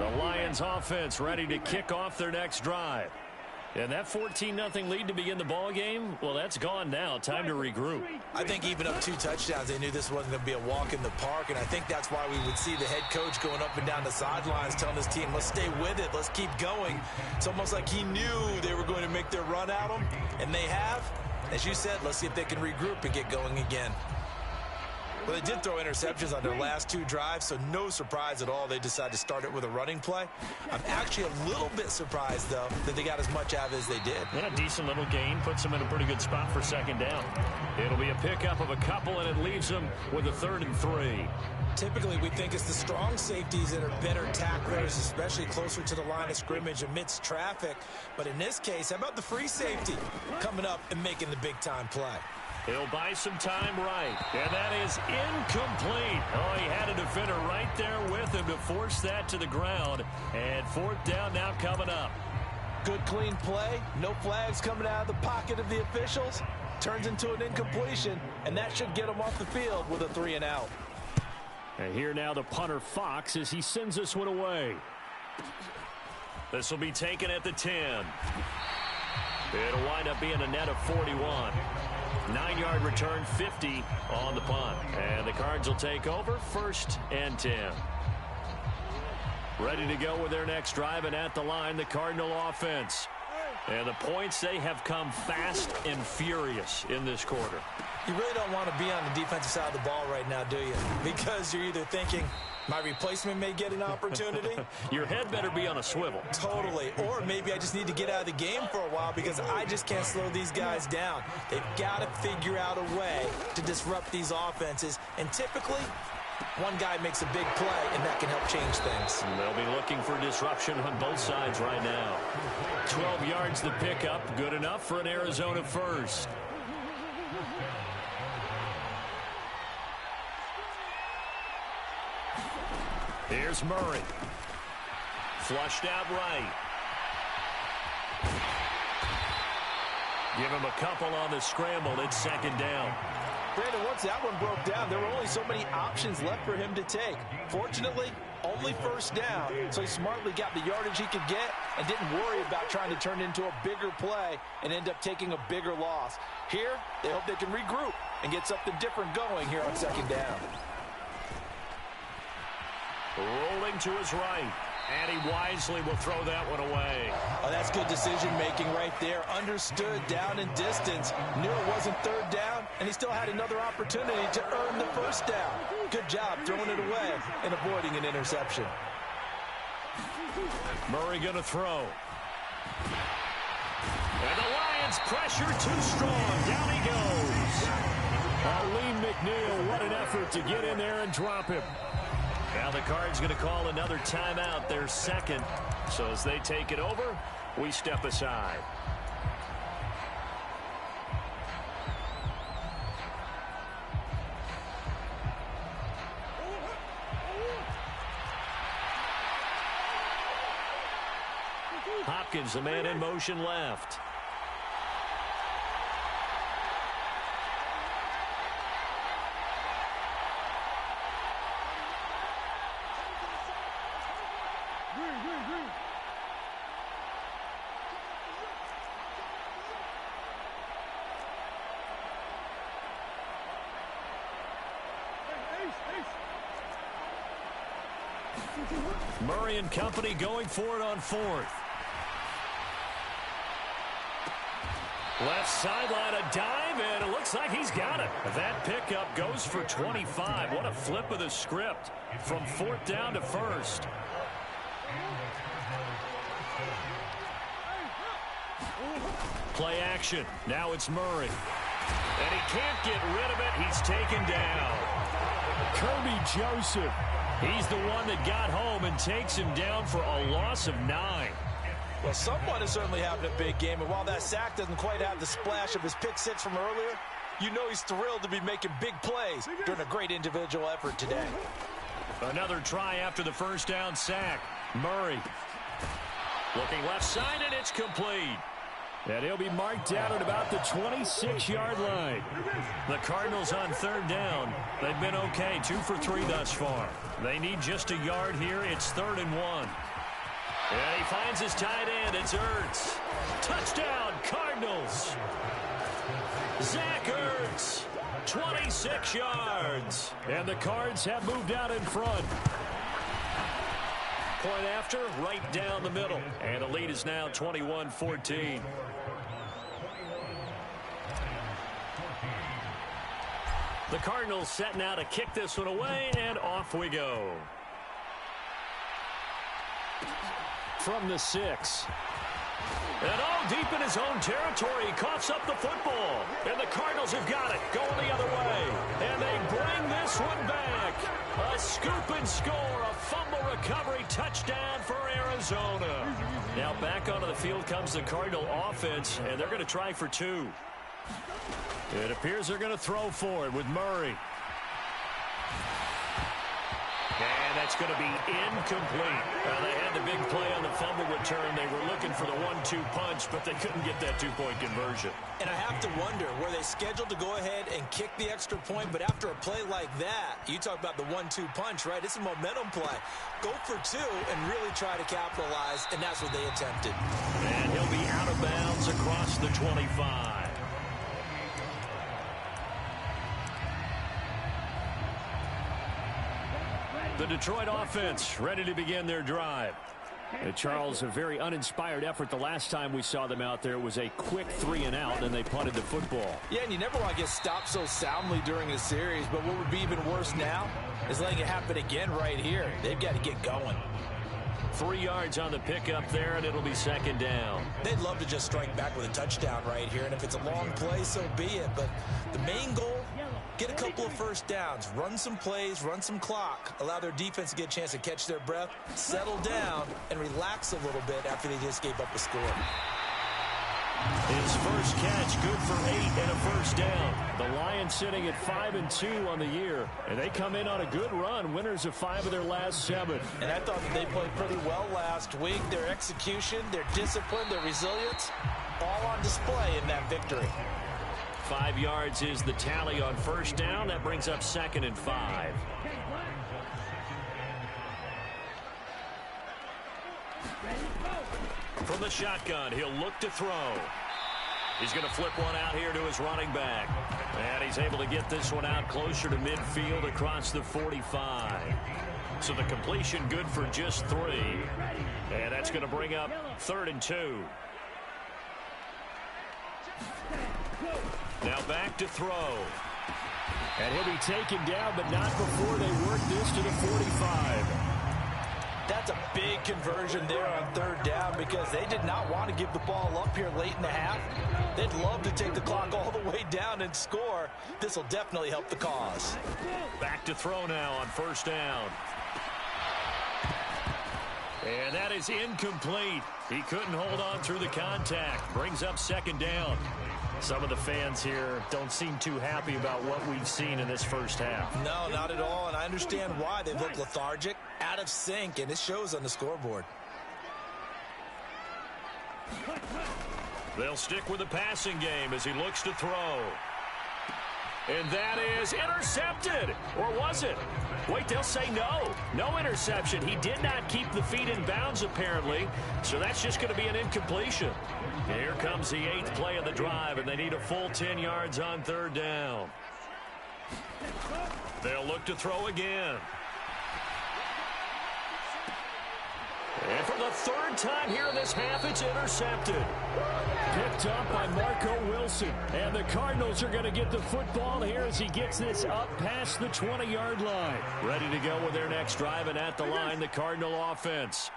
The Lions offense ready to kick off their next drive. And that 14-0 lead to begin the ball game, well, that's gone now. Time to regroup. I think even up 2 touchdowns, they knew this wasn't going to be a walk in the park, and I think that's why we would see the head coach going up and down the sidelines telling his team, let's stay with it, let's keep going. It's almost like he knew they were going to make their run at him, and they have. As you said, let's see if they can regroup and get going again. Well, they did throw interceptions on their last 2 drives, so no surprise at all they decided to start it with a running play. I'm actually a little bit surprised, though, that they got as much out of it as they did. And a decent little gain puts them in a pretty good spot for second down. It'll be a pickup of a couple, and it leaves them with a 3rd and 3. Typically, we think it's the strong safeties that are better tacklers, especially closer to the line of scrimmage amidst traffic. But in this case, how about the free safety coming up and making the big-time play? He'll buy some time right. And that is incomplete. Oh, he had a defender right there with him to force that to the ground. And 4th down now coming up. Good, clean play. No flags coming out of the pocket of the officials. Turns into an incompletion, and that should get him off the field with a 3 and out. And here now the punter Fox as he sends this one away. This will be taken at the 10. It'll wind up being a net of 41. 9-yard return, 50 on the punt. And the Cards will take over, 1st and 10. Ready to go with their next drive, and at the line, the Cardinal offense. And the points, they have come fast and furious in this quarter. You really don't want to be on the defensive side of the ball right now, do you? Because you're either thinking, my replacement may get an opportunity. Your head better be on a swivel. Totally. Or maybe I just need to get out of the game for a while because I just can't slow these guys down. They've got to figure out a way to disrupt these offenses. And typically, one guy makes a big play, and that can help change things. They'll be looking for disruption on both sides right now. 12 yards the pickup. Good enough for an Arizona first. Here's Murray. Flushed out right. Give him a couple on the scramble. It's 2nd down. Brandon, once that one broke down, there were only so many options left for him to take. Fortunately, only 1st down, so he smartly got the yardage he could get and didn't worry about trying to turn it into a bigger play and end up taking a bigger loss. Here, they hope they can regroup and get something different going here on 2nd down. Rolling to his right. And he wisely will throw that one away. Oh, that's good decision-making right there. Understood down and distance. Knew it wasn't 3rd down, and he still had another opportunity to earn the 1st down. Good job throwing it away and avoiding an interception. Murray going to throw. And the Lions pressure too strong. Down he goes. Lee McNeil, what an effort to get in there and drop him. Now the Cards going to call another timeout, their 2nd. So as they take it over, we step aside. Hopkins, the man in motion left. Murray and company going for it on 4th. Left sideline, a dive, and it looks like he's got it. That pickup goes for 25. What a flip of the script from 4th down to 1st. Play action. Now it's Murray. And he can't get rid of it. He's taken down. Kirby Joseph. He's the one that got home and takes him down for a loss of 9. Well, someone is certainly having a big game, and while that sack doesn't quite have the splash of his pick 6 from earlier, you know he's thrilled to be making big plays during a great individual effort today. Another try after the 1st down sack. Murray looking left side, and it's complete. And he'll be marked down at about the 26-yard line. The Cardinals on 3rd down. They've been okay, 2 for 3 thus far. They need just a yard here. It's 3rd and 1. And he finds his tight end. It's Ertz. Touchdown, Cardinals. Zach Ertz, 26 yards. And the Cards have moved out in front. Point after, right down the middle. And the lead is now 21-14. The Cardinals set now to kick this one away, and off we go. From the 6. And all deep in his own territory, he coughs up the football. And the Cardinals have got it, going the other way. And they bring this one back. A scoop and score, a fumble recovery touchdown for Arizona. Now back onto the field comes the Cardinal offense, and they're going to try for 2. It appears they're going to throw for it with Murray. And that's going to be incomplete. They had the big play on the fumble return. They were looking for the 1-2 punch, but they couldn't get that 2-point conversion. And I have to wonder, were they scheduled to go ahead and kick the extra point? But after a play like that, you talk about the 1-2 punch, right? It's a momentum play. Go for 2 and really try to capitalize, and that's what they attempted. And he'll be out of bounds across the 25. The Detroit offense ready to begin their drive. And Charles, a very uninspired effort the last time we saw them out there. It was a quick 3-and-out, and they punted the football. Yeah, and you never want to get stopped so soundly during a series, but what would be even worse now is letting it happen again right here. They've got to get going. 3 yards on the pickup there, and it'll be 2nd down. They'd love to just strike back with a touchdown right here, and if it's a long play, so be it. But the main goal, get a couple of first downs, run some plays, run some clock, allow their defense to get a chance to catch their breath, settle down, and relax a little bit after they just gave up a score. His first catch, good for 8 and a first down. The Lions sitting at 5-2 on the year, and they come in on a good run, winners of 5 of their last 7. And I thought that they played pretty well last week. Their execution, their discipline, their resilience, all on display in that victory. 5 yards is the tally on first down. That brings up 2nd and 5. From the shotgun, he'll look to throw. He's going to flip one out here to his running back. And he's able to get this one out closer to midfield across the 45. So the completion good for just 3. And that's going to bring up 3rd and 2. Now back to throw. And he'll be taken down, but not before they work this to the 45. That's a big conversion there on 3rd down because they did not want to give the ball up here late in the half. They'd love to take the clock all the way down and score. This will definitely help the cause. Back to throw now on 1st down. And that is incomplete. He couldn't hold on through the contact. Brings up 2nd down. Some of the fans here don't seem too happy about what we've seen in this first half. No, not at all, and I understand why. They look lethargic, out of sync, and it shows on the scoreboard. They'll stick with the passing game as he looks to throw. And that is intercepted. Or was it? Wait, they'll say no. No interception. He did not keep the feet in bounds, apparently. So that's just going to be an incompletion. Here comes the 8th play of the drive, and they need a full 10 yards on 3rd down. They'll look to throw again. And for the 3rd time here in this half, it's intercepted. Picked up by Marco Wilson. And the Cardinals are going to get the football here as he gets this up past the 20-yard line. Ready to go with their next drive, and at the line, the Cardinal offense.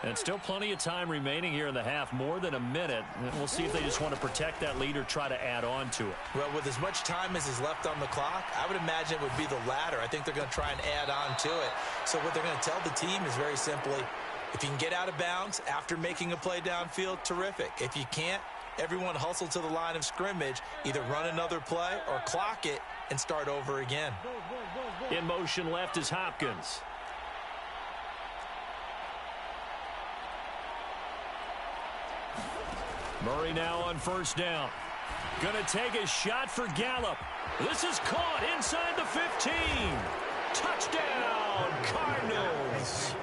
And still plenty of time remaining here in the half, more than a minute. And we'll see if they just want to protect that lead or try to add on to it. Well, with as much time as is left on the clock, I would imagine it would be the latter. I think they're going to try and add on to it. So what they're going to tell the team is very simply, if you can get out of bounds after making a play downfield, terrific. If you can't, everyone hustle to the line of scrimmage, either run another play or clock it and start over again. In motion left is Hopkins. Murray now on 1st down. Going to take a shot for Gallup. This is caught inside the 15. Touchdown, Cardinals.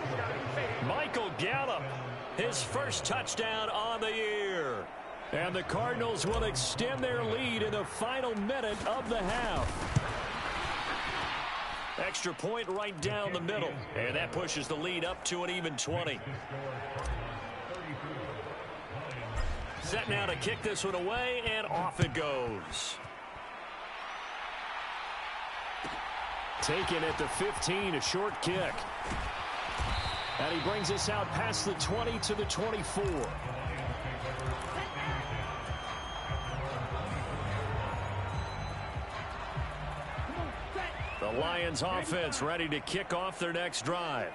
Michael Gallup his first touchdown on the year. And the Cardinals will extend their lead in the final minute of the half. Extra point right down the middle. And that pushes the lead up to an even 20. Set now to kick this one away, and off it goes. Taken at the 15, a short kick. And he brings us out past the 20 to the 24. The Lions offense ready to kick off their next drive.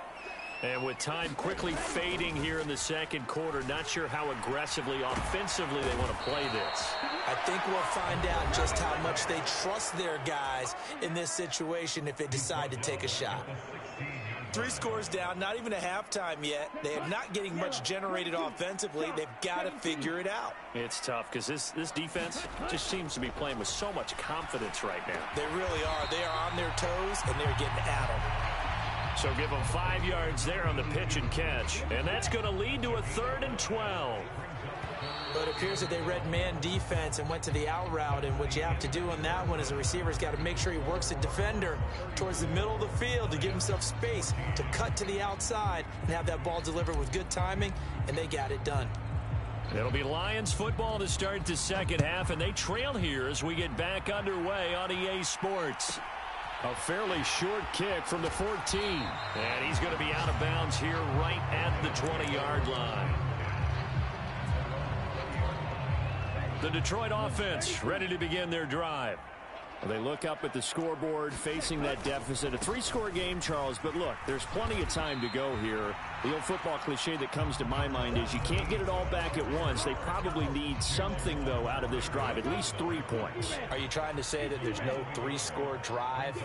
And with time quickly fading here in the second quarter, not sure how aggressively, offensively they want to play this. I think we'll find out just how much they trust their guys in this situation if they decide to take a shot. 3 scores down, not even a halftime yet. They are not getting much generated offensively. They've got to figure it out. It's tough because this defense just seems to be playing with so much confidence right now. They really are. They are on their toes, and they're getting at them. So give them 5 yards there on the pitch and catch. And that's going to lead to a 3rd and 12. But it appears that they read man defense and went to the out route. And what you have to do on that one is a receiver's got to make sure he works the defender towards the middle of the field to give himself space to cut to the outside and have that ball delivered with good timing. And they got it done. It'll be Lions football to start the second half. And they trail here as we get back underway on EA Sports. A fairly short kick from the 14. And he's going to be out of bounds here right at the 20-yard line. The Detroit offense ready to begin their drive. They look up at the scoreboard facing that deficit. A 3-score game, Charles, but look, there's plenty of time to go here. The old football cliche that comes to my mind is you can't get it all back at once. They probably need something, though, out of this drive, at least 3 points. Are you trying to say that there's no 3-score drive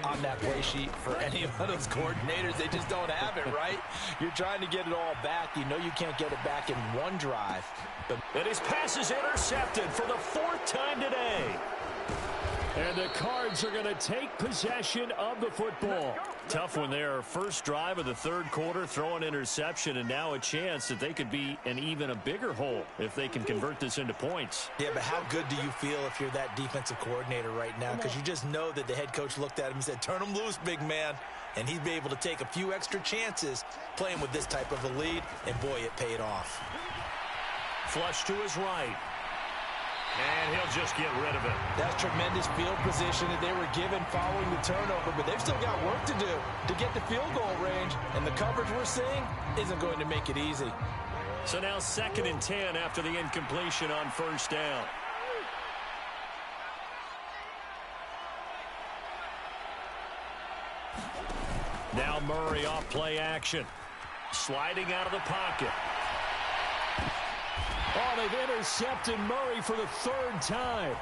on that play sheet for any of those coordinators? They just don't have it, right? You're trying to get it all back. You know you can't get it back in one drive. And his pass is intercepted for the 4th time today. And the Cards are going to take possession of the football. Tough one there. First drive of the 3rd quarter, throw an interception, and now a chance that they could be in even a bigger hole if they can convert this into points. Yeah, but how good do you feel if you're that defensive coordinator right now? Because you just know that the head coach looked at him and said, turn him loose, big man. And he'd be able to take a few extra chances playing with this type of a lead, and boy, it paid off. Flush to his right. And he'll just get rid of it. That's tremendous field position that they were given following the turnover, but they've still got work to do to get the field goal range, and the coverage we're seeing isn't going to make it easy. So now 2nd and 10 after the incompletion on 1st down. Now Murray off play action. Sliding out of the pocket. Oh, they've intercepted Murray for the 3rd time.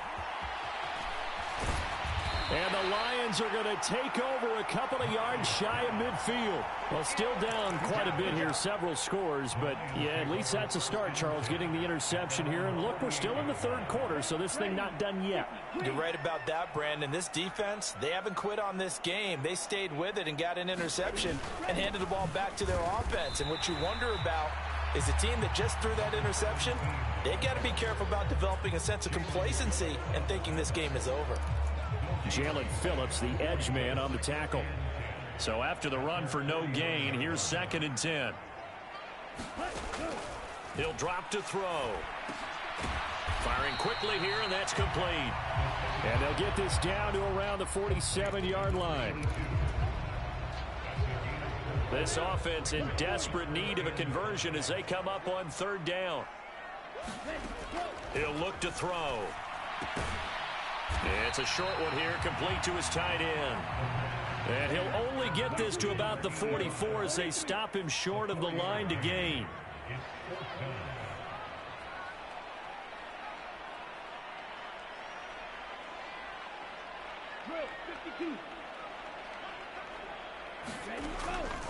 And the Lions are going to take over a couple of yards shy of midfield. Well, still down quite a bit here, several scores. But, yeah, at least that's a start, Charles, getting the interception here. And, look, we're still in the 3rd quarter, so this thing not done yet. You're right about that, Brandon. This defense, they haven't quit on this game. They stayed with it and got an interception and handed the ball back to their offense. And what you wonder about is the team that just threw that interception, they've got to be careful about developing a sense of complacency and thinking this game is over. Jalen Phillips, the edge man on the tackle. So after the run for no gain, here's 2nd and 10. He'll drop to throw. Firing quickly here, and that's complete. And they'll get this down to around the 47-yard line. This offense in desperate need of a conversion as they come up on 3rd down. He'll look to throw. It's a short one here, complete to his tight end. And he'll only get this to about the 44 as they stop him short of the line to gain.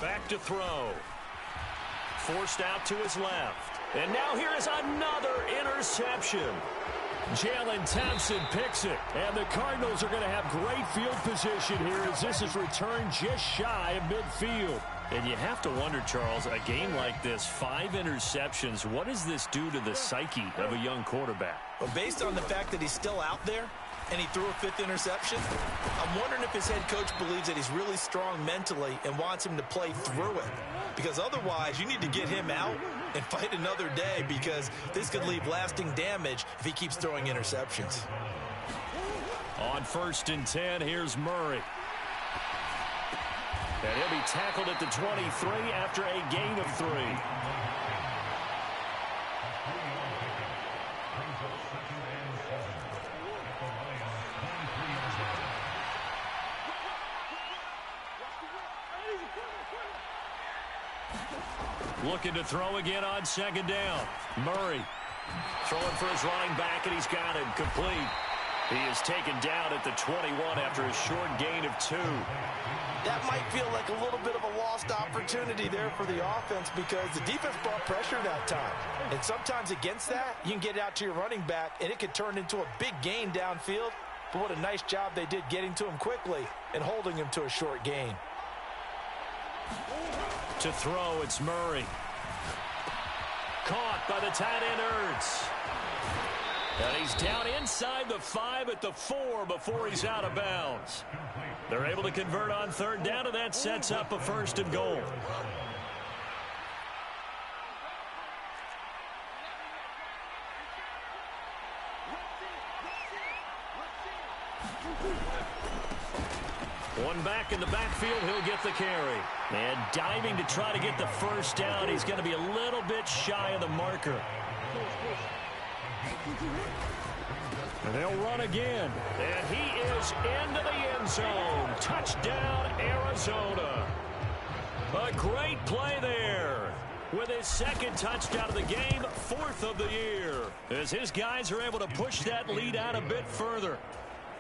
Back to throw. Forced out to his left. And now here is another interception. Jalen Thompson picks it, and the Cardinals are going to have great field position here as this is returned just shy of midfield. And you have to wonder, Charles, a game like this, 5 interceptions, what does this do to the psyche of a young quarterback? Well, based on the fact that he's still out there and he threw a 5th interception, I'm wondering if his head coach believes that he's really strong mentally and wants him to play through it. Because otherwise, you need to get him out and fight another day, because this could leave lasting damage if he keeps throwing interceptions. On 1st and 10, here's Murray. And he'll be tackled at the 23 after a gain of 3. Looking to throw again on 2nd down. Murray throwing for his running back, and he's got him complete. He is taken down at the 21 after a short gain of 2. That might feel like a little bit of a lost opportunity there for the offense, because the defense brought pressure that time. And sometimes against that, you can get out to your running back, and it could turn into a big gain downfield. But what a nice job they did getting to him quickly and holding him to a short gain. To throw, it's Murray. Caught by the tight end, Ertz. And he's down inside the 5 at the 4 before he's out of bounds. They're able to convert on 3rd down, and that sets up a 1st and goal. One back in the backfield, he'll get the carry. And diving to try to get the 1st down, he's going to be a little bit shy of the marker. And they'll run again. And he is into the end zone. Touchdown, Arizona. A great play there. With his 2nd touchdown of the game, 4th of the year. As his guys are able to push that lead out a bit further.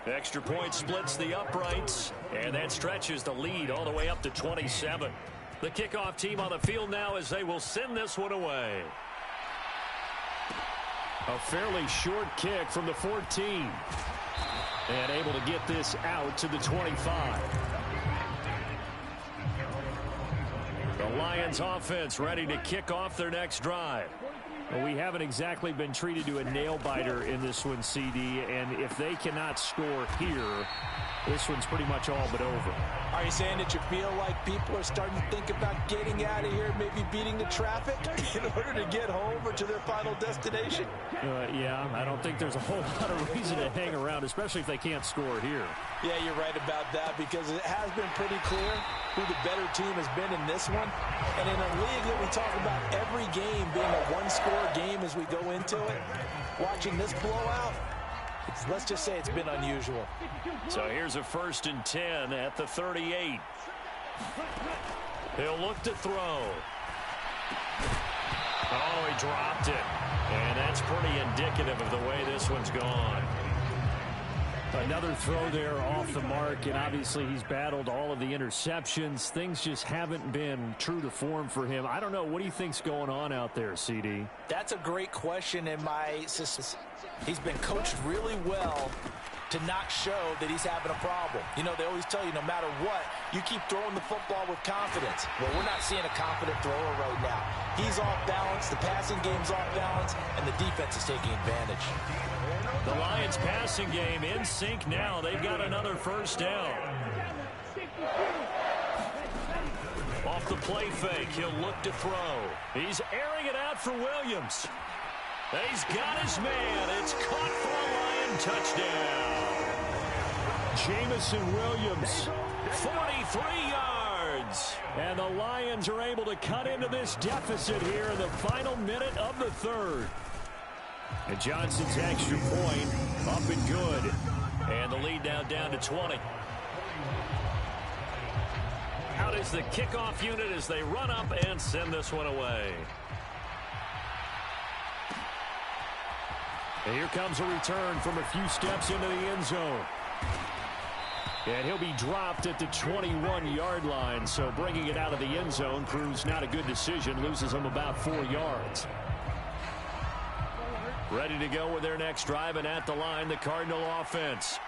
Extra point splits the uprights, and that stretches the lead all the way up to 27. The kickoff team on the field now as they will send this one away. A fairly short kick from the 14. And able to get this out to the 25. The Lions offense ready to kick off their next drive. Well, we haven't exactly been treated to a nail-biter in this one, CD, and if they cannot score here, this one's pretty much all but over. Are you saying that you feel like people are starting to think about getting out of here, maybe beating the traffic in order to get home or to their final destination? Yeah, I don't think there's a whole lot of reason to hang around, especially if they can't score here. Yeah, you're right about that, because it has been pretty clear who the better team has been in this one. And in a league that we talk about every game being a one-score game as we go into it, watching this blowout, let's just say it's been unusual. So here's a 1st and 10 at the 38. He'll look to throw. Oh, he dropped it. And that's pretty indicative of the way this one's gone. Another throw there off the mark, and obviously he's battled all of the interceptions. Things just haven't been true to form for him. I don't know. What do you think's going on out there, CD? That's a great question, and he's been coached really well to not show that he's having a problem. You know, they always tell you no matter what, you keep throwing the football with confidence. Well, we're not seeing a confident thrower right now. He's off balance, the passing game's off balance, and the defense is taking advantage. The Lions passing game in sync now. They've got another 1st down. Off the play fake, he'll look to throw. He's airing it out for Williams. He's got his man. It's caught for a Lion touchdown. Jamison Williams, 43 yards. And the Lions are able to cut into this deficit here in the final minute of the 3rd. And Johnson's extra point up and good. And the lead now down to 20. Out is the kickoff unit as they run up and send this one away. And here comes a return from a few steps into the end zone. And he'll be dropped at the 21-yard line. So bringing it out of the end zone proves not a good decision. Loses him about 4 yards. Ready to go with their next drive, and at the line, the Cardinal offense.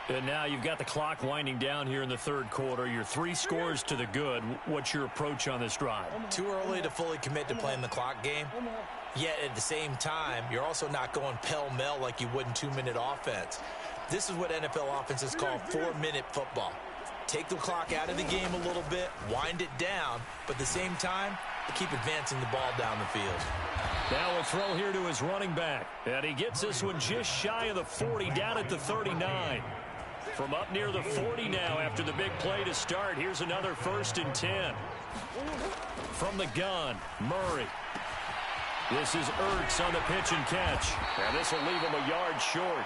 And now you've got the clock winding down here in the third quarter. Your 3 scores to the good. What's your approach on this drive? Too early to fully commit to playing the clock game. Yet at the same time, you're also not going pell-mell like you would in 2-minute offense. This is what NFL offenses call 4-minute football. Take the clock out of the game a little bit, wind it down, but at the same time, keep advancing the ball down the field. Now a throw here to his running back. And he gets this one just shy of the 40, down at the 39. From up near the 40 now after the big play to start. Here's another 1st and 10. From the gun, Murray. This is Ertz on the pitch and catch. And this will leave him a yard short.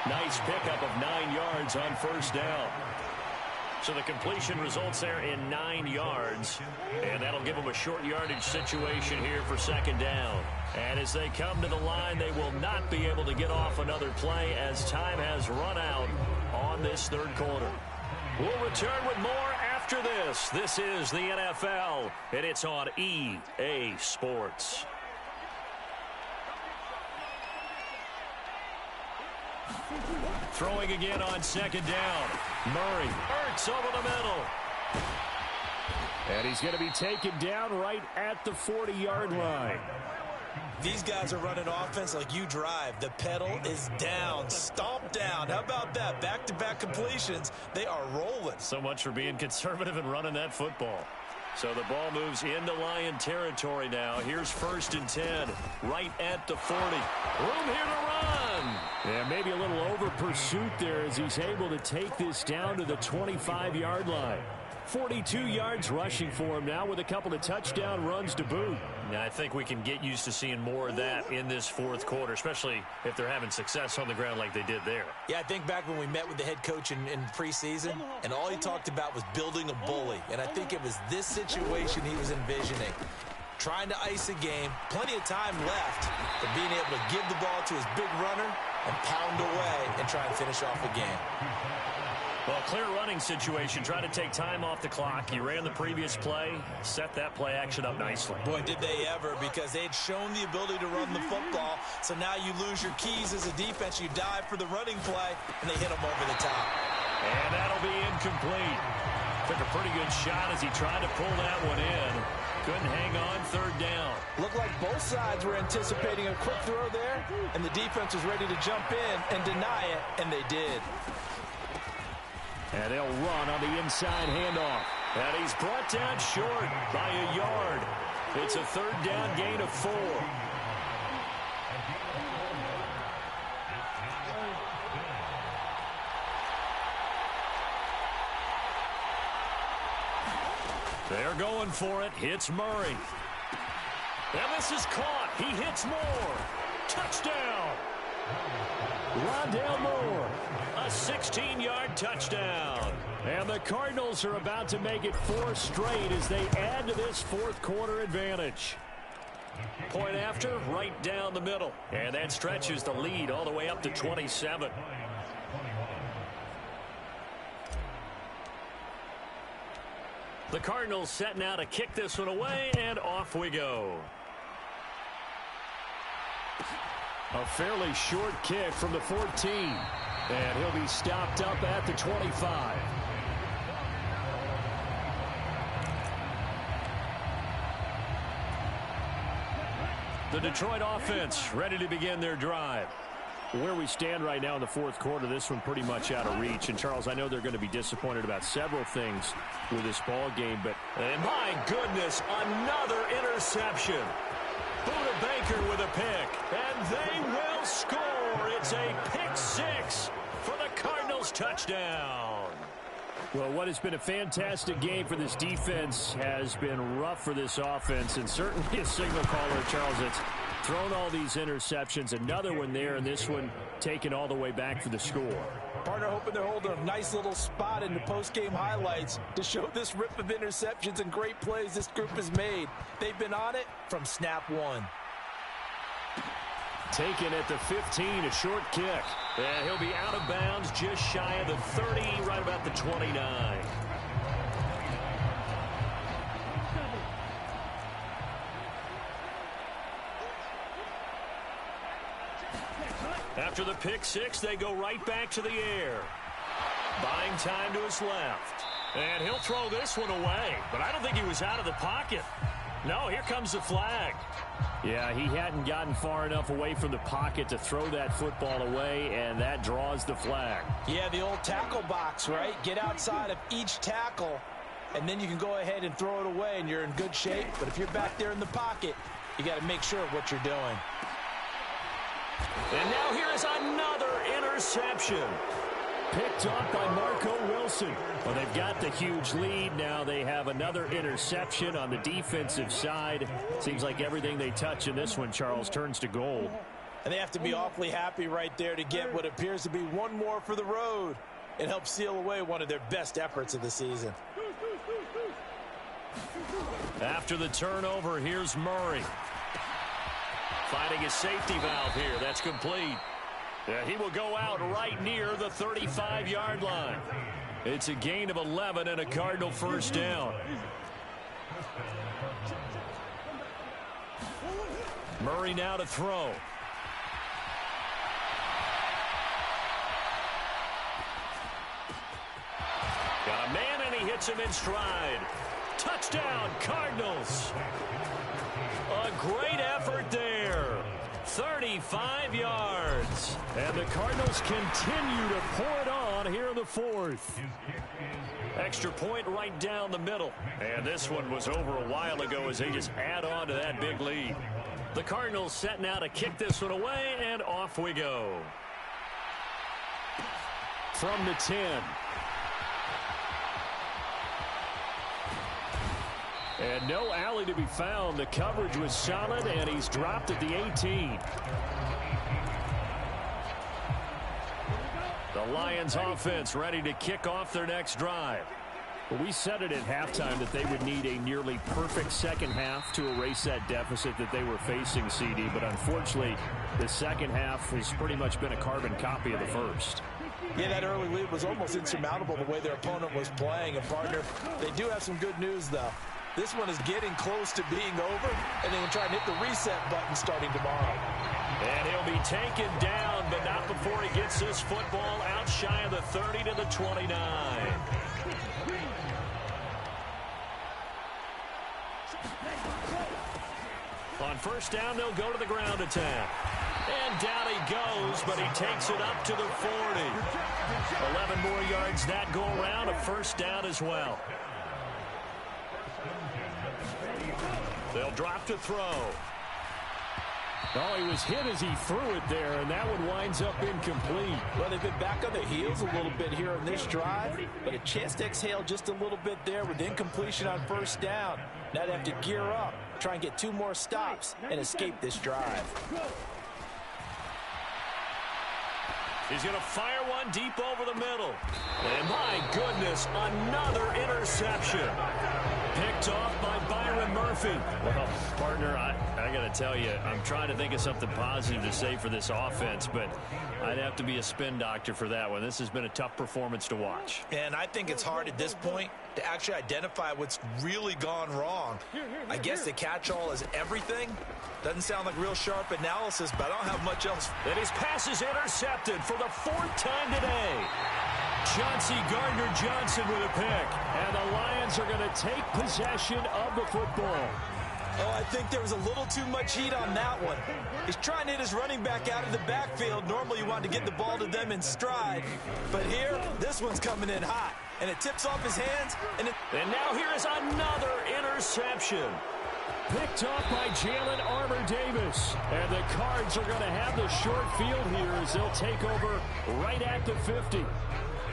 Nice pickup of 9 yards on 1st down. So the completion results there in 9 yards. And that'll give them a short yardage situation here for 2nd down. And as they come to the line, they will not be able to get off another play as time has run out on this third quarter. We'll return with more after this. This is the NFL, and it's on EA Sports. Throwing again on 2nd down. Murray. Ertz over the middle. And he's going to be taken down right at the 40-yard line. These guys are running offense like you drive. The pedal is down, stomp down. How about that? Back-to-back completions. They are rolling. So much for being conservative and running that football. So the ball moves into Lion territory now. Here's 1st and 10, right at the 40. Room here to run. And maybe a little over pursuit there as he's able to take this down to the 25-yard line. 42 yards rushing for him now with a couple of touchdown runs to boot. Now, I think we can get used to seeing more of that in this 4th quarter, especially if they're having success on the ground like they did there. Yeah, I think back when we met with the head coach in preseason, and all he talked about was building a bully. And I think it was this situation he was envisioning. Trying to ice a game, plenty of time left, but being able to give the ball to his big runner and pound away and try and finish off a game. Well, clear running situation. Try to take time off the clock. You ran the previous play, set that play action up nicely. Boy, did they ever, because they'd shown the ability to run the football. So now you lose your keys as a defense. You dive for the running play, and they hit them over the top. And that'll be incomplete. Took a pretty good shot as he tried to pull that one in. Couldn't hang on 3rd down. Looked like both sides were anticipating a quick throw there, and the defense was ready to jump in and deny it, and they did. And they'll run on the inside handoff. And he's brought down short by a yard. It's a 3rd down gain of 4. They're going for it. Hits Murray. And this is caught. He hits Moore. Touchdown. Rondale Moore. A 16-yard touchdown. And the Cardinals are about to make it 4 straight as they add to this 4th quarter advantage. Point after, right down the middle. And that stretches the lead all the way up to 27. The Cardinals setting out to kick this one away, and off we go. A fairly short kick from the 14. And he'll be stopped up at the 25. The Detroit offense ready to begin their drive. Where we stand right now in the 4th quarter, this one pretty much out of reach. And, Charles, I know they're going to be disappointed about several things with this ball game, but my goodness, another interception. Buda Baker with a pick, and they will score. It's a pick 6 for the Cardinals touchdown. Well, what has been a fantastic game for this defense has been rough for this offense, and certainly a signal caller, Charles, that's thrown all these interceptions. Another one there, and this one taken all the way back for the score. Partner hoping they're holding a nice little spot in the post-game highlights to show this rip of interceptions and great plays this group has made. They've been on it from snap 1. Taken at the 15, a short kick. And he'll be out of bounds just shy of the 30, right about the 29. After the pick six, they go right back to the air. Buying time to his left. And he'll throw this one away. But I don't think he was out of the pocket. No, here comes the flag. Yeah, he hadn't gotten far enough away from the pocket to throw that football away, and that draws the flag. Yeah, the old tackle box, right? Get outside of each tackle, and then you can go ahead and throw it away, and you're in good shape. But if you're back there in the pocket, you got to make sure of what you're doing. And now here is another interception. Picked off by Marco Wilson. Well, they've got the huge lead. Now they have another interception on the defensive side. Seems like everything they touch in this one, Charles, turns to gold. And they have to be awfully happy right there to get what appears to be one more for the road. It helps seal away one of their best efforts of the season. After the turnover, here's Murray. Finding a safety valve here. That's complete. Yeah, he will go out right near the 35-yard line. It's a gain of 11 and a Cardinal first down. Murray now to throw. Got a man, and he hits him in stride. Touchdown, Cardinals. A great effort there. 35 yards. And the Cardinals continue to pour it on here in the fourth. Extra point right down the middle. And this one was over a while ago as they just add on to that big lead. The Cardinals setting out to kick this one away, and off we go. From the 10. And no alley to be found. The coverage was solid, and he's dropped at the 18. The Lions offense ready to kick off their next drive. Well, we said it at halftime that they would need a nearly perfect second half to erase that deficit that they were facing, CD. But unfortunately, the second half has pretty much been a carbon copy of the first. Yeah, that early lead was almost insurmountable the way their opponent was playing. And, partner, they do have some good news, though. This one is getting close to being over, and they can try and hit the reset button starting tomorrow. And he'll be taken down, but not before he gets this football out shy of the 30 to the 29. On first down, they'll go to the ground attack. And down he goes, but he takes it up to the 40. 11 more yards that go around, a first down as well. They'll drop to throw. Oh, he was hit as he threw it there, and that one winds up incomplete. Well, they've been back on their heels a little bit here in this drive, but a chance to exhale just a little bit there with incompletion on first down. Now they have to gear up, try and get 2 more stops, and escape this drive. He's going to fire one deep over the middle. And my goodness, another interception. Picked off by Byron Murphy. Well, partner, I got to tell you, I'm trying to think of something positive to say for this offense, but I'd have to be a spin doctor for that one. This has been a tough performance to watch. And I think it's hard at this point to actually identify what's really gone wrong. I guess the catch-all is everything. Doesn't sound like real sharp analysis, but I don't have much else. And his pass is intercepted for the 4th time today. Chauncey Gardner-Johnson with a pick. And the Lions are going to take possession of the football. Oh, I think there was a little too much heat on that one. He's trying to hit his running back out of the backfield. Normally you want to get the ball to them in stride. But here, this one's coming in hot. And it tips off his hands. And now here is another interception. Picked off by Jalen Armour-Davis. And the Cards are going to have the short field here as they'll take over right at the 50.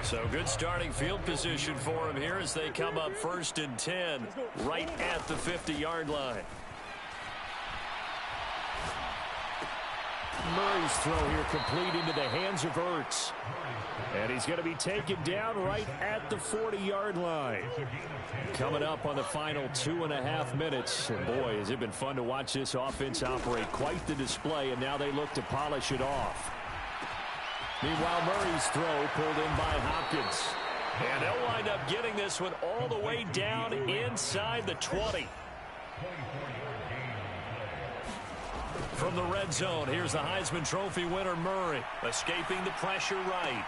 So good starting field position for him here as they come up 1st and 10 right at the 50-yard line. Murray's throw here complete into the hands of Ertz. And he's going to be taken down right at the 40-yard line. Coming up on the final 2.5 minutes. And boy, has it been fun to watch this offense operate. Quite the display, and now they look to polish it off. Meanwhile, Murray's throw pulled in by Hopkins. And they'll wind up getting this one all the way down inside the 20. From the red zone, here's the Heisman Trophy winner, Murray, escaping the pressure right.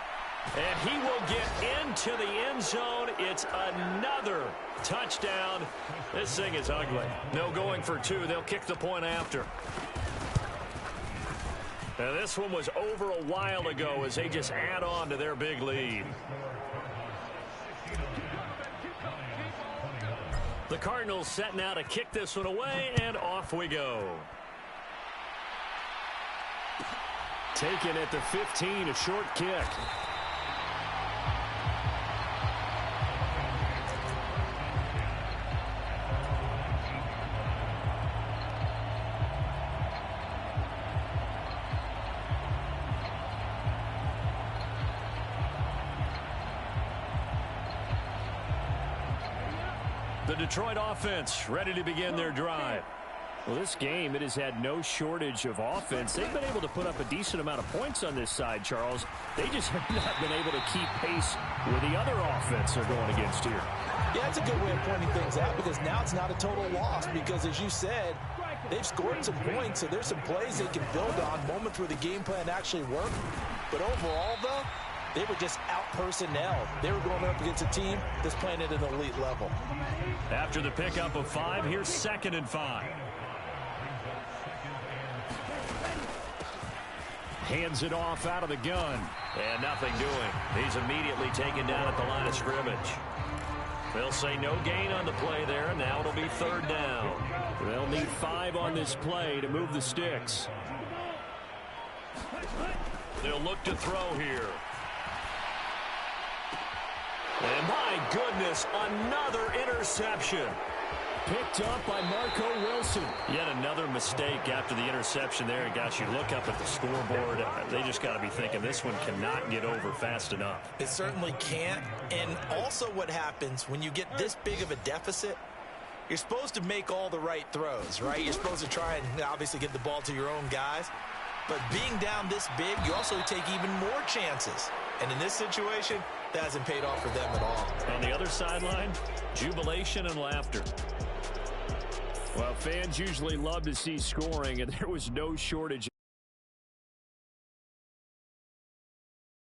And he will get into the end zone. It's another touchdown. This thing is ugly. No going for two. They'll kick the point after. Now, this one was over a while ago as they just add on to their big lead. The Cardinals set now to kick this one away, and off we go. Taken at the 15, a short kick. The Detroit offense ready to begin their drive. Well, this game, it has had no shortage of offense. They've been able to put up a decent amount of points on this side, Charles. They just have not been able to keep pace with the other offense they're going against here. Yeah, that's a good way of pointing things out because now it's not a total loss because, as you said, they've scored some points, so there's some plays they can build on, moments where the game plan actually worked. But overall, though, they were just out-personnel. They were going up against a team that's playing at an elite level. After the pickup of 5, here's 2nd and 5. Hands it off out of the gun. And nothing doing. He's immediately taken down at the line of scrimmage. They'll say no gain on the play there. Now it'll be 3rd down. They'll need 5 on this play to move the sticks. They'll look to throw here. And my goodness, another interception. Picked up by Marco Wilson. Yet another mistake after the interception there. And gosh, you look up at the scoreboard. They just got to be thinking this one cannot get over fast enough. It certainly can't. And also what happens when you get this big of a deficit, you're supposed to make all the right throws, right? You're supposed to try and obviously get the ball to your own guys. But being down this big, you also take even more chances. And in this situation, that hasn't paid off for them at all. On the other sideline, jubilation and laughter. Well, fans usually love to see scoring, and there was no shortage.